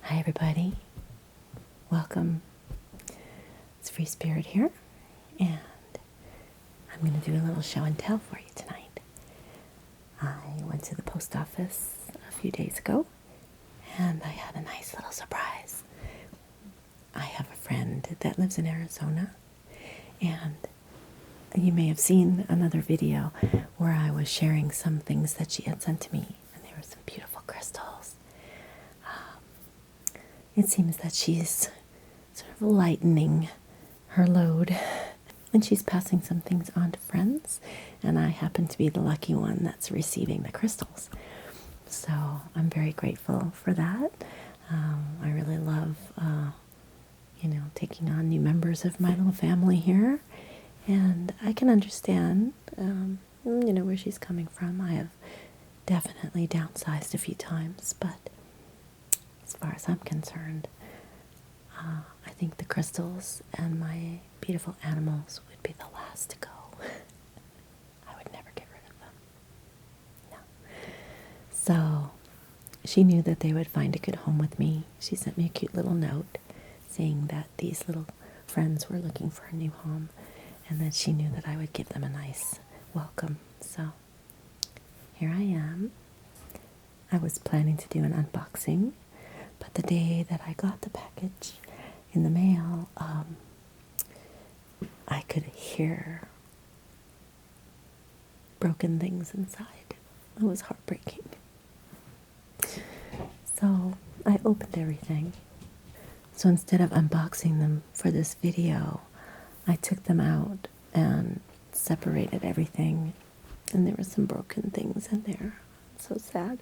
Hi everybody, welcome. It's Free Spirit here, and I'm going to do a little show and tell for you tonight. I went to the post office a few days ago, and I had a nice little surprise. I have a friend that lives in Arizona, and you may have seen another video where I was sharing some things that she had sent to me, and there were some beautiful crystals. It seems that she's sort of lightening her load, and she's passing some things on to friends, and I happen to be the lucky one that's receiving the crystals. So I'm very grateful for that. I really love, taking on new members of my little family here, and I can understand, where she's coming from. I have definitely downsized a few times, but as far as I'm concerned, I think the crystals and my beautiful animals would be the last to go. I would never get rid of them. No. So she knew that they would find a good home with me. She sent me a cute little note saying that these little friends were looking for a new home and that she knew that I would give them a nice welcome. So here I am. I was planning to do an unboxing, but the day that I got the package in the mail, I could hear broken things inside. It was heartbreaking. So I opened everything. So instead of unboxing them for this video, I took them out and separated everything. And there were some broken things in there. So sad.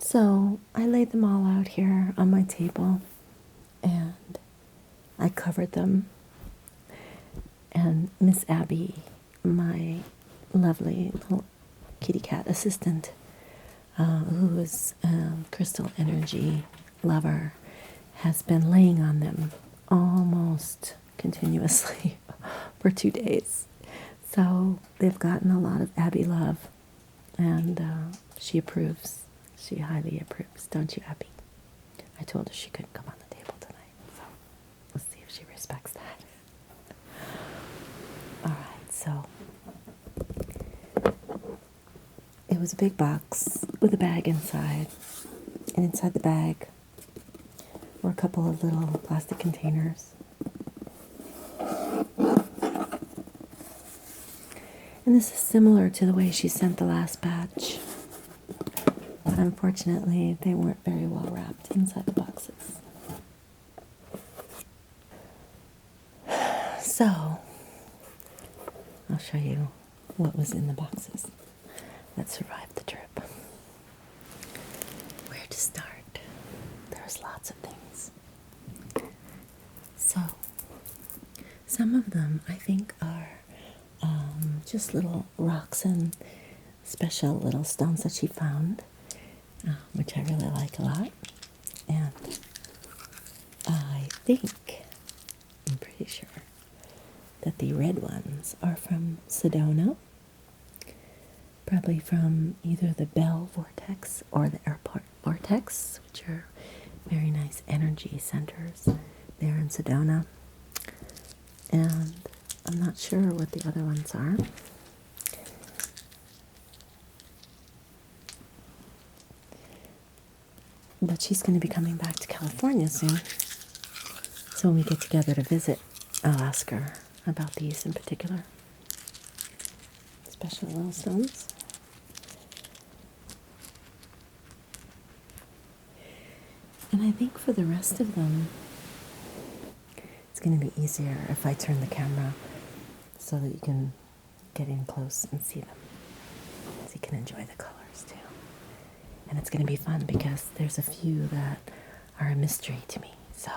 So I laid them all out here on my table, and I covered them. And Miss Abby, my lovely little kitty cat assistant, who is a crystal energy lover, has been laying on them almost continuously for 2 days. So they've gotten a lot of Abby love, and she approves. She highly approves, don't you, Abby? I told her she couldn't come on the table tonight, so let's see if she respects that. All right, so it was a big box with a bag inside, and inside the bag were a couple of little plastic containers. And this is similar to the way she sent the last batch, but unfortunately they weren't very well wrapped inside the boxes. So I'll show you what was in the boxes that survived the trip. Where to start? There's lots of things. So some of them I think are just little rocks and special little stones that she found, which I really like a lot. And I think, I'm pretty sure, that the red ones are from Sedona, probably from either the Bell Vortex or the Airport Vortex, which are very nice energy centers there in Sedona. And I'm not sure what the other ones are. But she's going to be coming back to California soon. So when we get together to visit, I'll ask her about these in particular. Special little stones. And I think for the rest of them, it's going to be easier if I turn the camera so that you can get in close and see them. So you can enjoy the colors too. And it's going to be fun because there's a few that are a mystery to me. So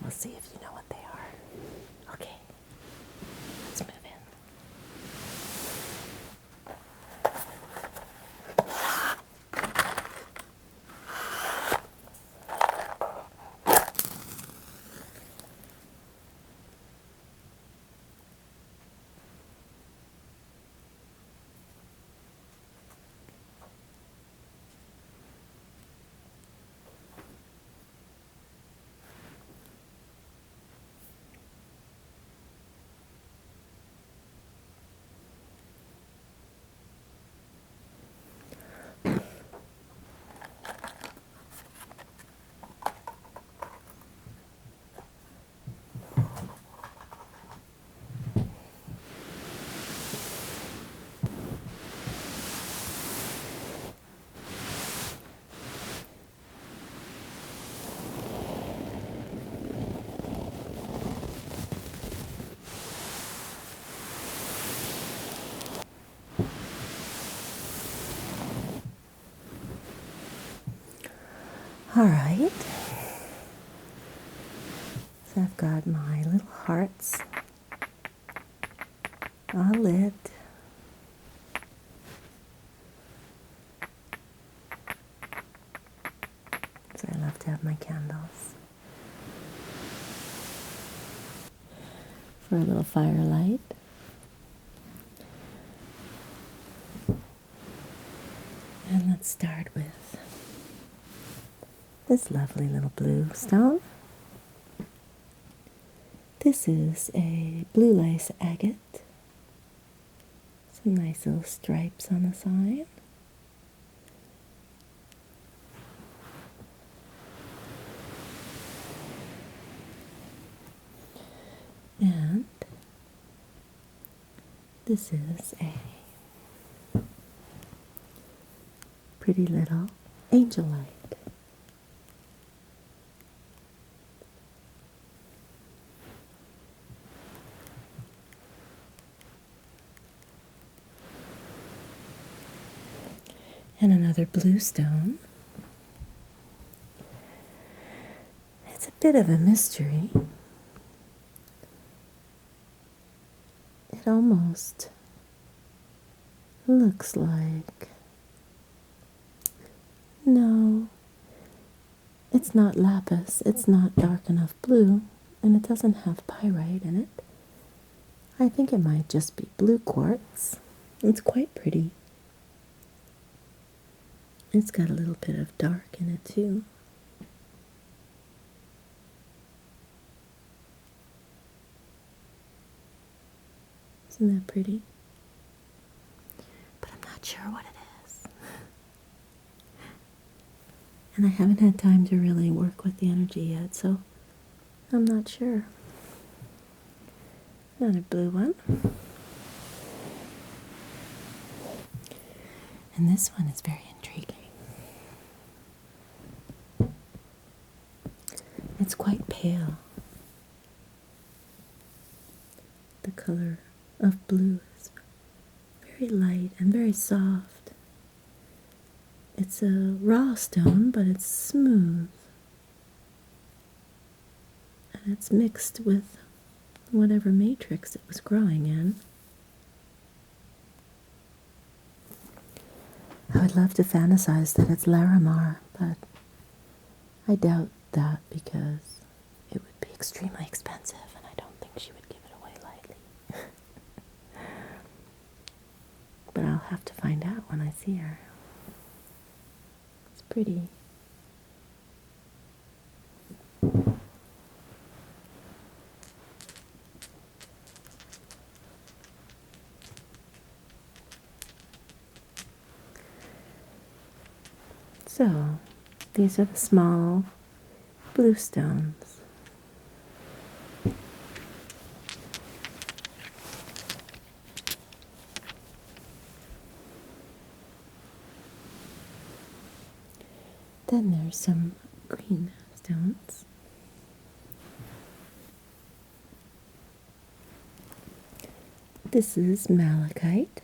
we'll see if you know what they are. Okay, let's move in. All right. So I've got my little hearts all lit. So I love to have my candles. For a little firelight. And let's start with this lovely little blue stone. This is a blue lace agate. Some nice little stripes on the side. And this is a pretty little angel light. And another blue stone. It's a bit of a mystery. It almost looks like... No, it's not lapis. It's not dark enough blue, and it doesn't have pyrite in it. I think it might just be blue quartz. It's quite pretty. It's got a little bit of dark in it too. Isn't that pretty? But I'm not sure what it is. And I haven't had time to really work with the energy yet, so I'm not sure. Another blue one. And this one is very intriguing. It's quite pale. The color of blue is very light and very soft. It's a raw stone, but it's smooth. And it's mixed with whatever matrix it was growing in. I would love to fantasize that it's Larimar, but I doubt that because it would be extremely expensive and I don't think she would give it away lightly. But I'll have to find out when I see her. It's pretty. So, these are the small blue stones. Then there's some green stones. This is malachite.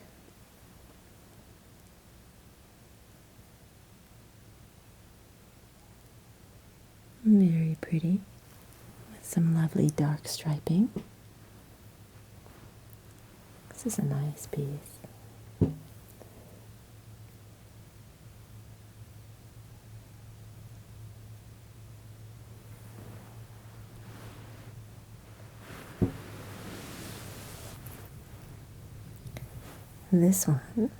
Very pretty, with some lovely dark striping. This is a nice piece. This one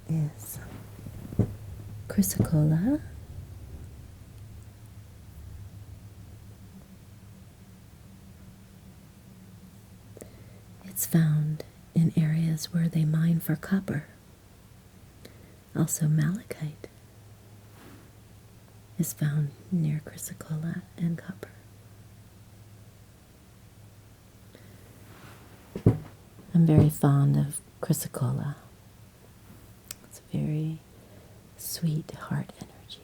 is chrysocolla. It's found in areas where they mine for copper. Also, malachite is found near chrysocolla and copper. I'm very fond of chrysocolla. It's a very sweet heart energy.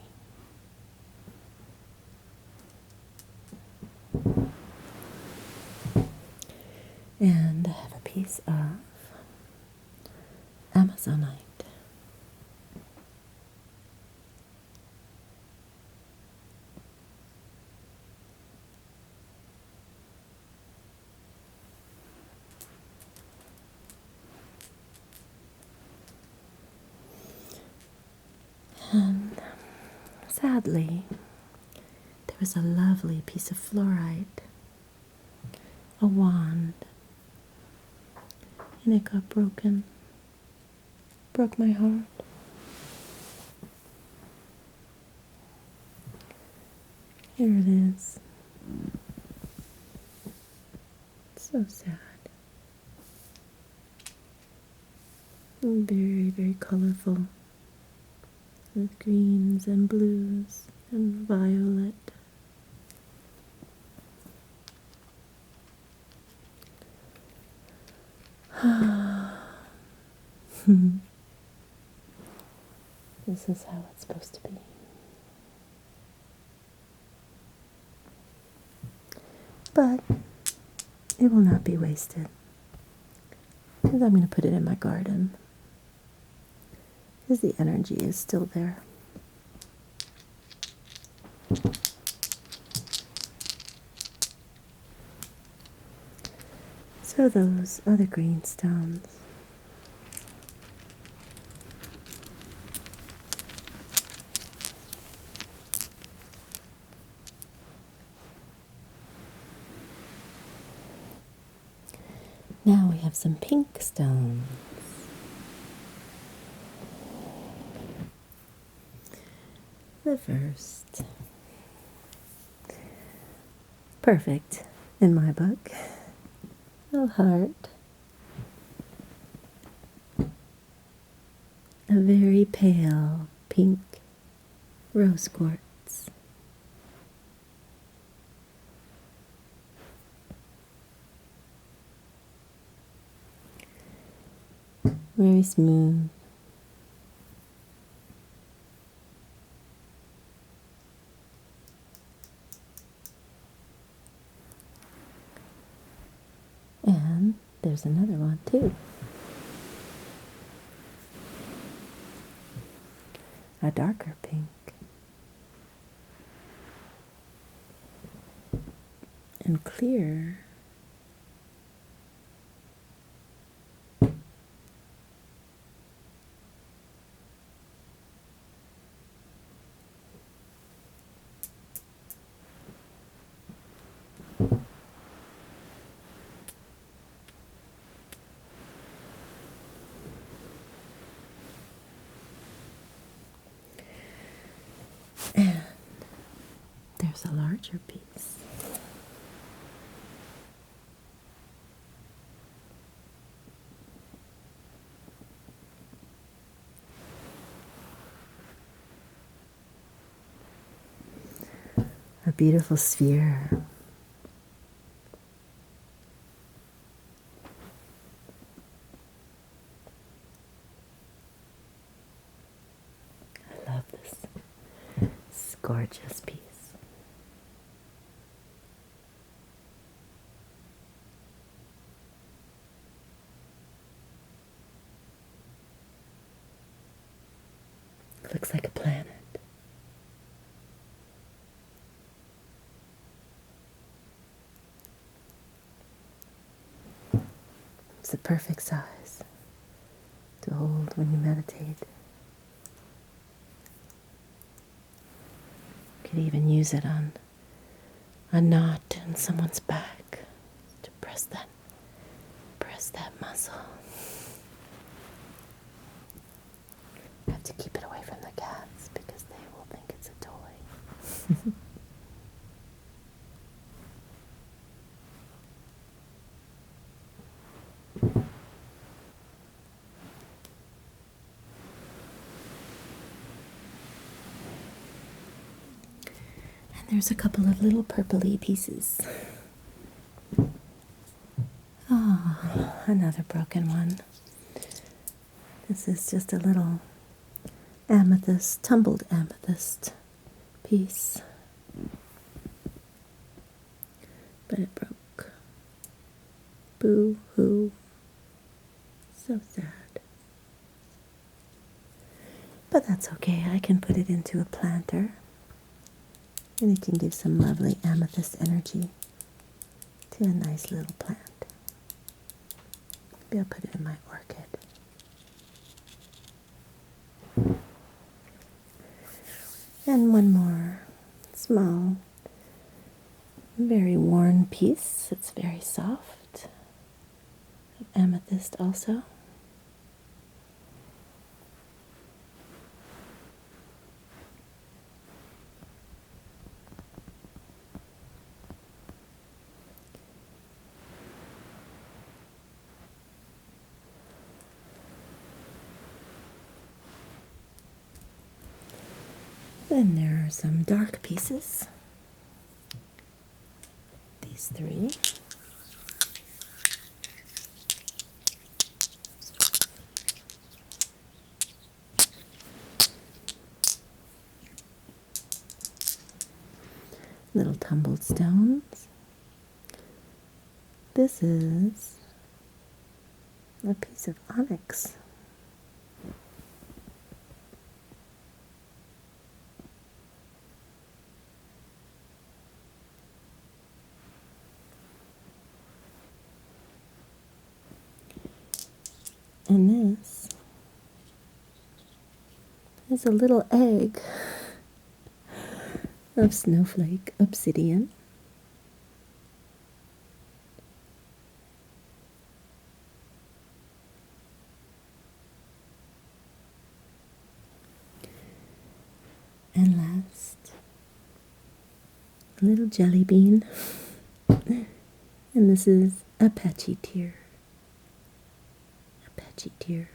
And I have a piece of Amazonite. And sadly, there was a lovely piece of fluorite, a wand, and it got broken. Broke my heart. Here it is. So sad. And very, very colorful. With greens and blues and violet. This is how it's supposed to be. But it will not be wasted, because I'm going to put it in my garden, because the energy is still there. So those other green stones, now we have some pink stones. The first, perfect in my book, a heart, a very pale pink rose quartz. Very smooth. And there's another one too. A darker pink. And clear. And there's a larger piece. A beautiful sphere. I love this. It's a gorgeous piece. Looks like a planet. It's the perfect size to hold when you meditate. You could even use it on a knot in someone's back to press that muscle. I have to keep it away from the cats because they will think it's a toy. And there's a couple of little purpley pieces. Oh, another broken one. This is just a little amethyst, tumbled amethyst piece. But it broke. Boo-hoo. So sad. But that's okay. I can put it into a planter. And it can give some lovely amethyst energy to a nice little plant. Maybe I'll put it in my orchid. And one more small, very worn piece. It's very soft. Amethyst also. Then there are some dark pieces. These three. Little tumbled stones. This is a piece of onyx. And this is a little egg of snowflake obsidian. And last, a little jelly bean. And this is Apache tear. Apache tears.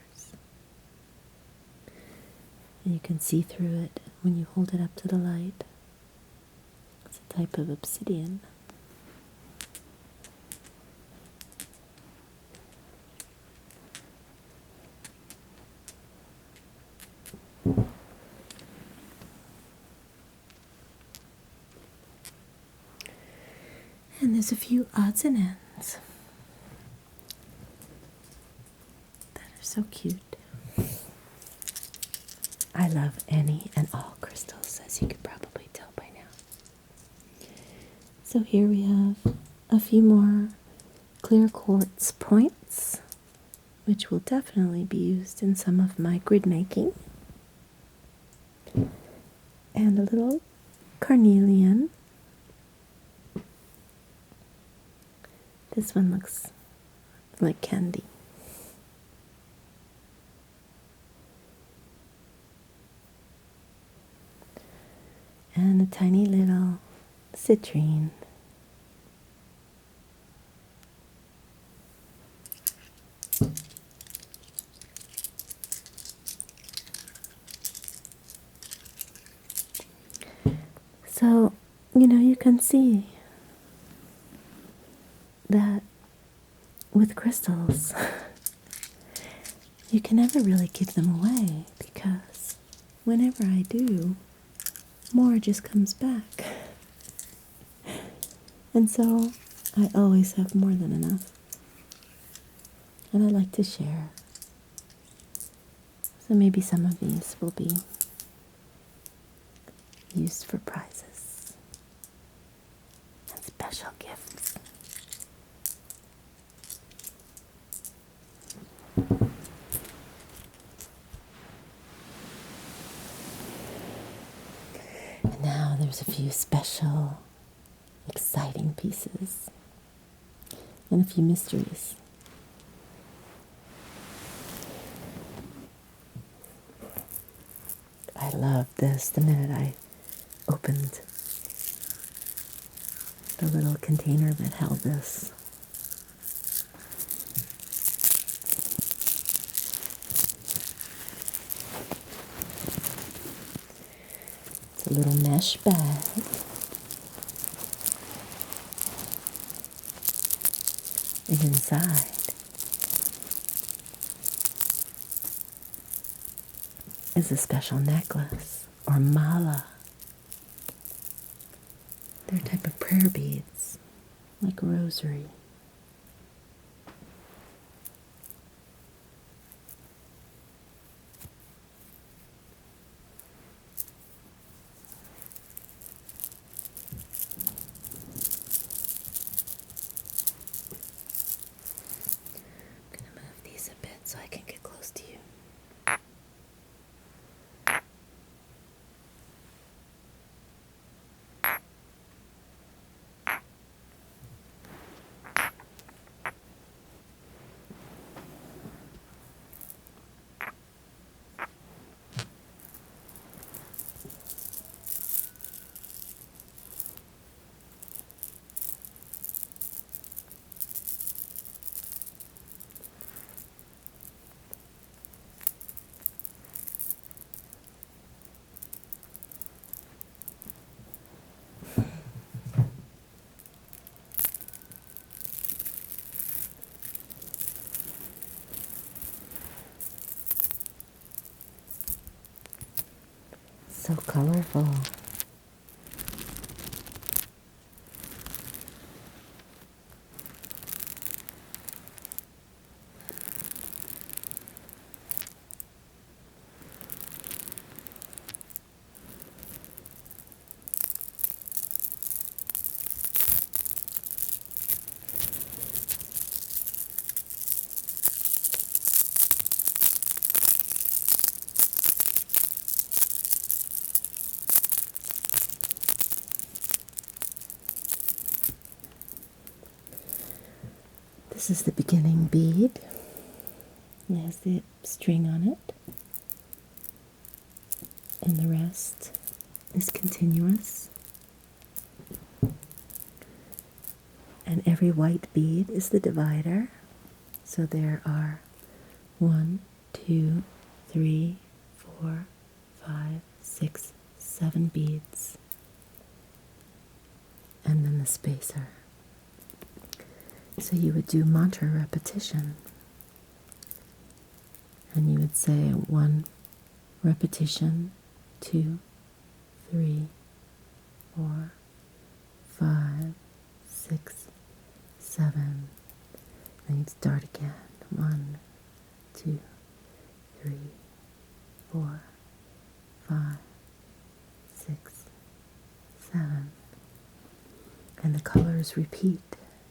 And you can see through it when you hold it up to the light. It's a type of obsidian. And there's a few odds and ends that are so cute. I love any and all crystals, as you could probably tell by now. So here we have a few more clear quartz points, which will definitely be used in some of my grid making. And a little carnelian. This one looks like candy. And a tiny little citrine. So, you can see that with crystals, you can never really give them away because whenever I do, more just comes back. And so I always have more than enough. And I like to share. So maybe some of these will be used for prizes and special gifts. And now there's a few special, exciting pieces and a few mysteries. I loved this the minute I opened the little container that held this. It's a little mesh bag. And inside is a special necklace or mala. They're a type of prayer beads, like a rosary. I'm going to move these a bit so I can get close to you. so colorful. This is the beginning bead. It has the string on it, and the rest is continuous. And every white bead is the divider. So there are 1, 2, 3, 4, 5, 6, 7 beads. And then the spacer. So you would do mantra repetition. And you would say 1 repetition, 2, 3, 4, 5, 6, 7. Then you'd start again. 1, 2, 3, 4, 5, 6, 7. And the colors repeat,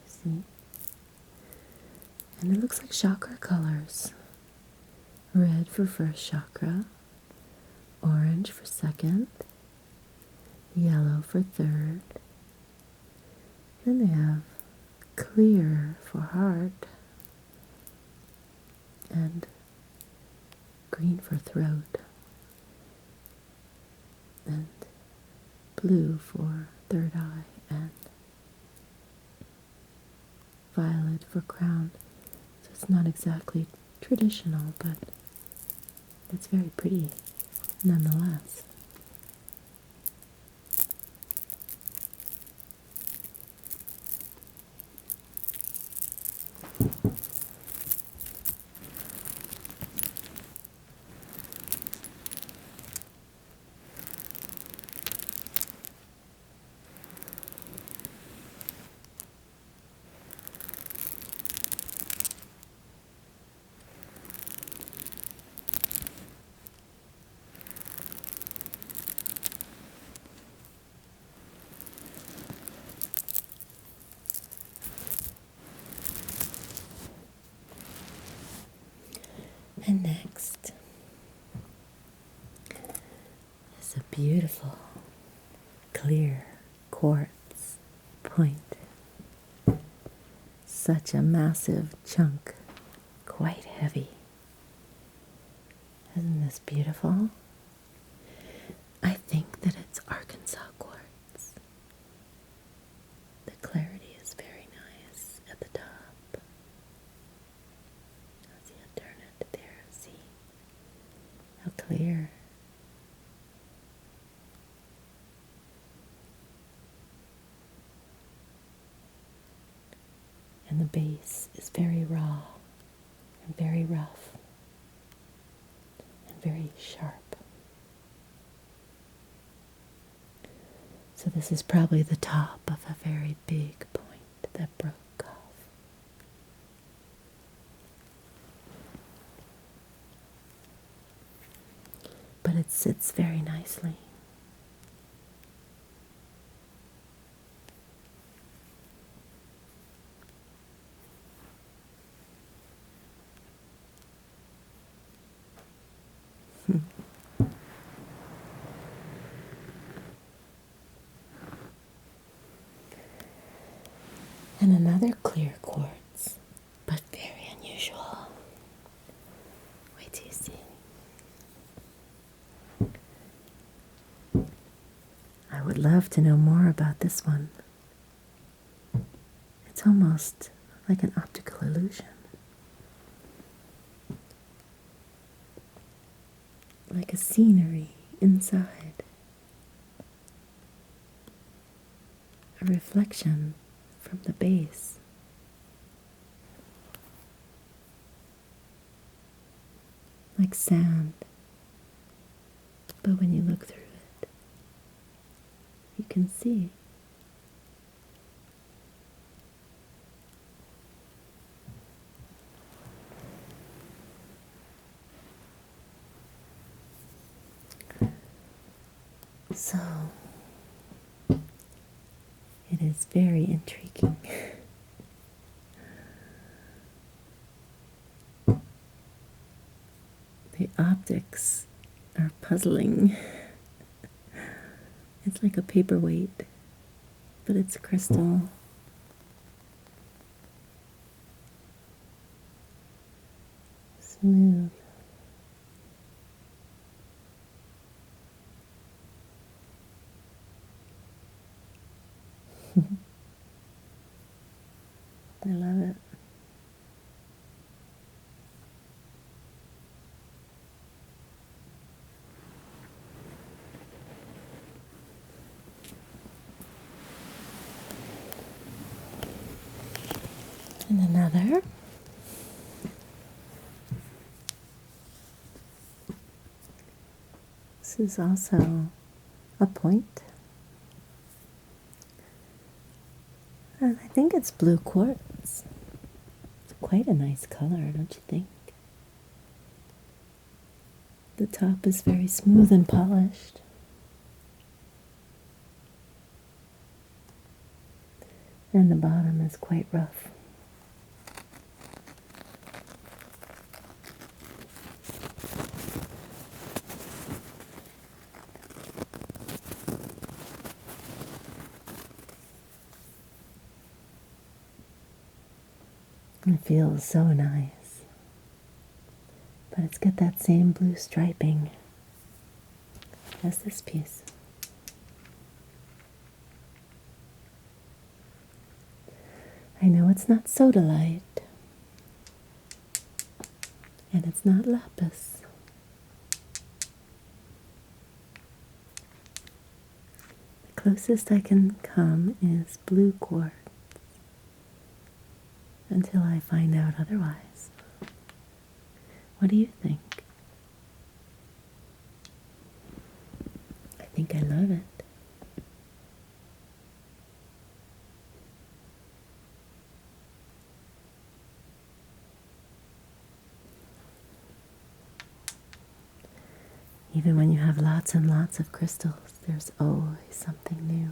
see? And it looks like chakra colors. Red for first chakra, orange for second, yellow for third. Then they have clear for heart, and green for throat, and blue for third eye, and violet for crown. So it's not exactly traditional, but it's very pretty nonetheless. And next is a beautiful, clear quartz point. Such a massive chunk, quite heavy. Isn't this beautiful? I think that it's Arkansas quartz. The clarity is very nice at the top. See, I'll turn it there. See how clear. And the base is very raw and very rough and very sharp. So this is probably the top of a very big point that broke off. But it sits very nicely. And another clear quartz, but very unusual. Wait till you see. I would love to know more about this one. It's almost like an optical illusion. Like a scenery inside. A reflection from the base. Like sand. But when you look through it, you can see. So, it is very intriguing. The optics are puzzling. It's like a paperweight, but it's crystal. Smooth. I love it. And another. This is also a point. And I think it's blue quartz. It's quite a nice color, don't you think? The top is very smooth and polished. And the bottom is quite rough. It feels so nice. But it's got that same blue striping as this piece. I know it's not sodalite, and it's not lapis. The closest I can come is blue quartz, until I find out otherwise. What do you think? I think I love it. Even when you have lots and lots of crystals, there's always something new.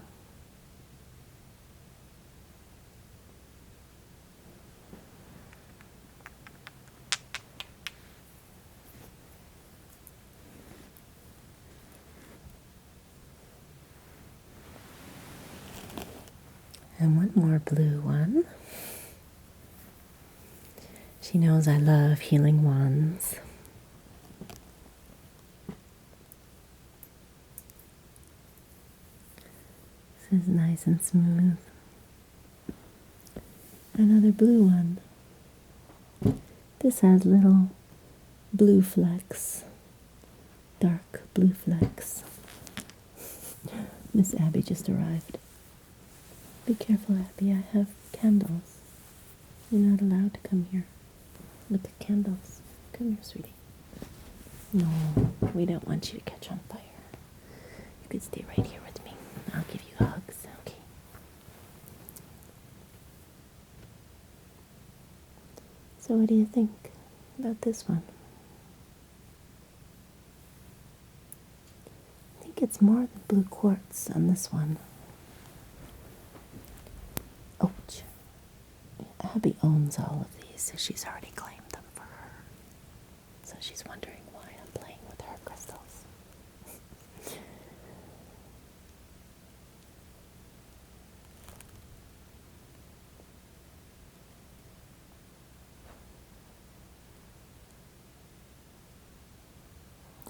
And one more blue one. She knows I love healing wands. This is nice and smooth. Another blue one. This has little blue flecks, dark blue flecks. Miss Abby just arrived. Be careful, Abby, I have candles. You're not allowed to come here. Look at candles. Come here, sweetie. No, we don't want you to catch on fire. You could stay right here with me. I'll give you hugs, okay? So what do you think about this one? I think it's more than blue quartz on this one. Ouch. Abby owns all of these, so she's already claimed them for her. So she's wondering why I'm playing with her crystals.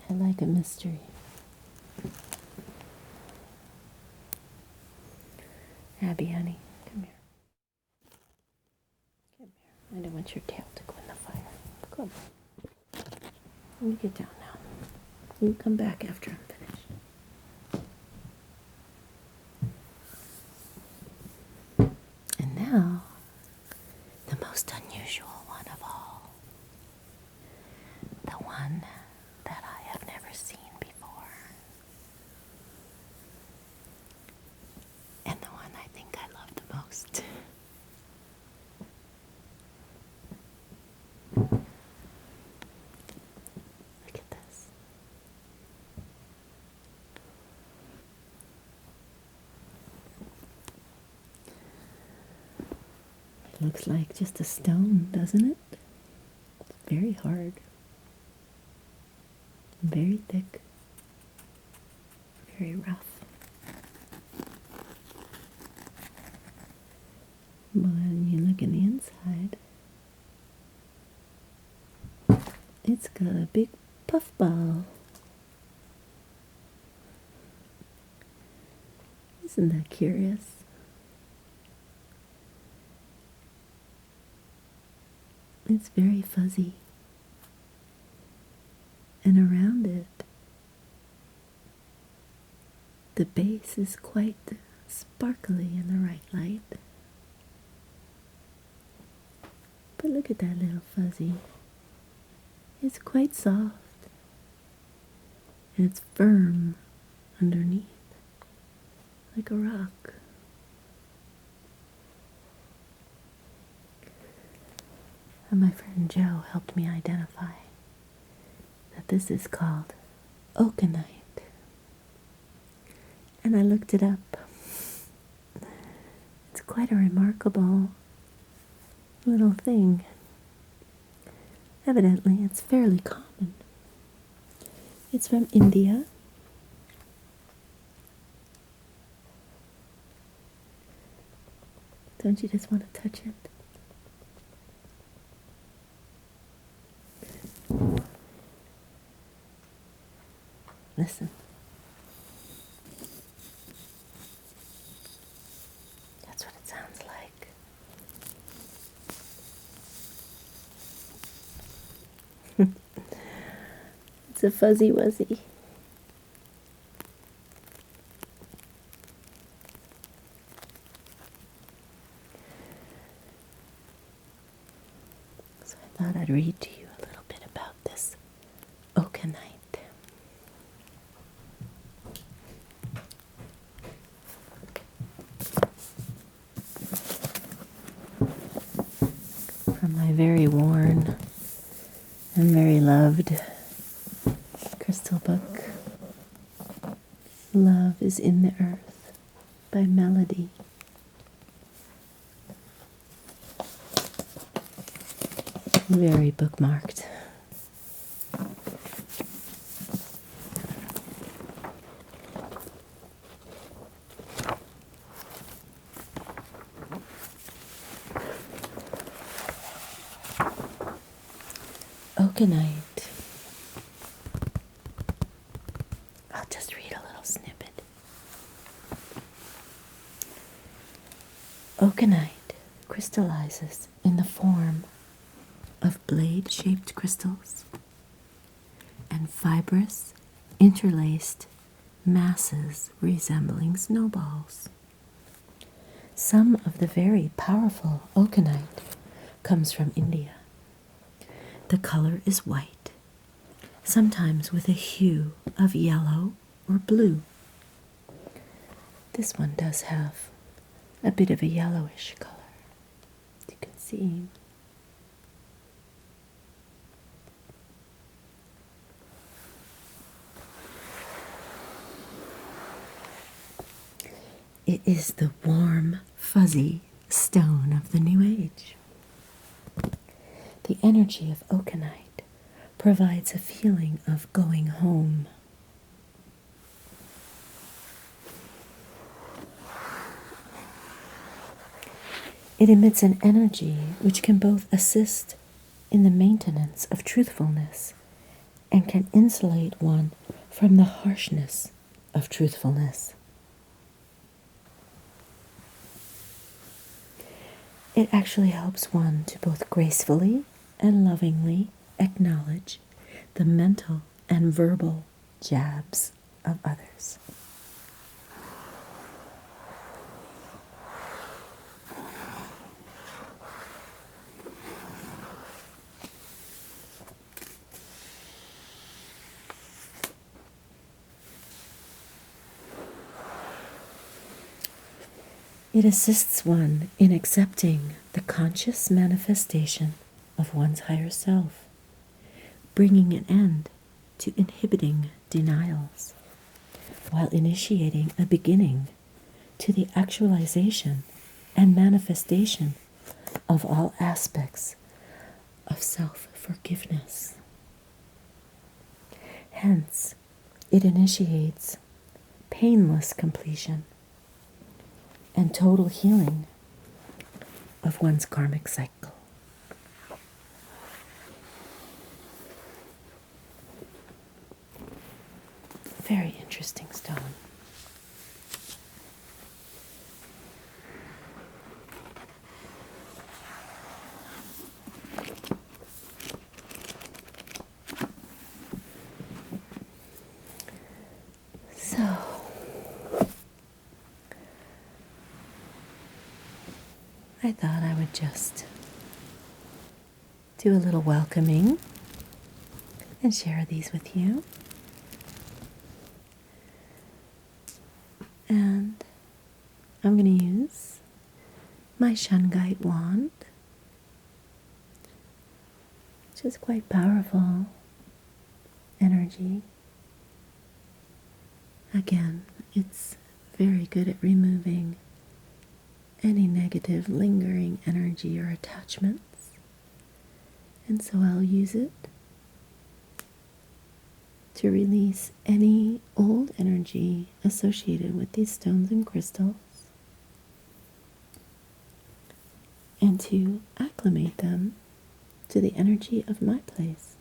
I like a mystery. Abby, honey, come here. Come here. I don't want your tail to go in the fire. Come. You get down now. You come back after I'm finished. And now, the most unusual one of all. The one that I have never seen before. almost. Look at this. It looks like just a stone, doesn't it? It's very hard. Very thick. Very rough. But when you look in the inside, it's got a big puffball. Isn't that curious? It's very fuzzy. And around it, the base is quite sparkly in the right light. But look at that little fuzzy. It's quite soft. And it's firm underneath, like a rock. And my friend Joe helped me identify that this is called oakenite. And I looked it up. It's quite a remarkable little thing. Evidently, it's fairly common. It's from India. Don't you just want to touch it? Listen. That's what it sounds like. It's a fuzzy wuzzy. So I thought I'd read to you a little bit about this oakenite. From my very worn and very loved crystal book, Love is in the Earth by Melody. Very bookmarked. Oakenite. I'll just read a little snippet. Oakenite crystallizes in the form of blade-shaped crystals and fibrous, interlaced masses resembling snowballs. Some of the very powerful oakenite comes from India. The color is white, sometimes with a hue of yellow or blue. This one does have a bit of a yellowish color, you can see. It is the warm, fuzzy stone of the New Age. The energy of oakenite provides a feeling of going home. It emits an energy which can both assist in the maintenance of truthfulness and can insulate one from the harshness of truthfulness. It actually helps one to both gracefully and lovingly acknowledge the mental and verbal jabs of others. It assists one in accepting the conscious manifestation of one's higher self, bringing an end to inhibiting denials, while initiating a beginning to the actualization and manifestation of all aspects of self-forgiveness. Hence, it initiates painless completion and total healing of one's karmic cycle. Very interesting stone. So, I thought I would just do a little welcoming and share these with you. And I'm going to use my Shungite wand, which is quite powerful energy. Again, it's very good at removing any negative lingering energy or attachments. And so I'll use it to release any old energy associated with these stones and crystals, and to acclimate them to the energy of my place.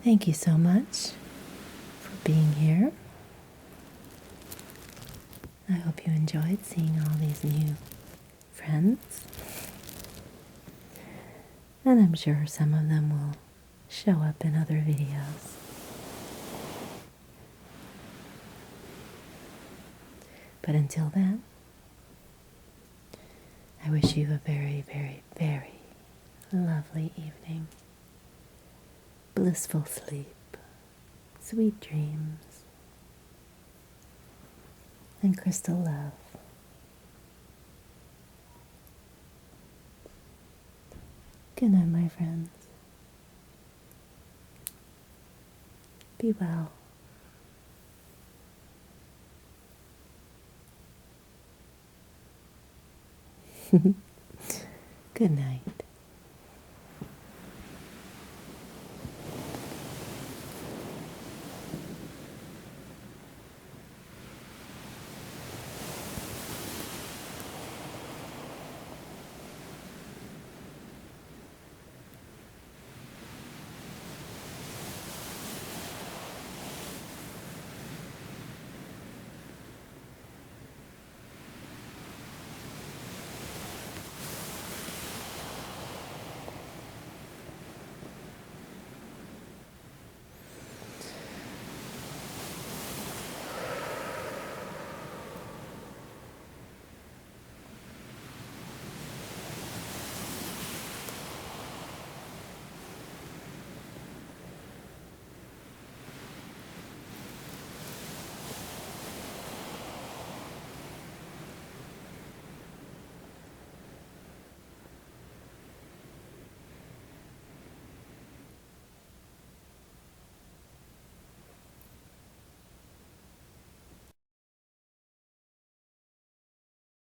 Thank you so much for being here. I hope you enjoyed seeing all these new friends. And I'm sure some of them will show up in other videos. But until then, I wish you a very, very, very lovely evening. Blissful sleep, sweet dreams, and crystal love. Good night, my friends. Be well. Good night.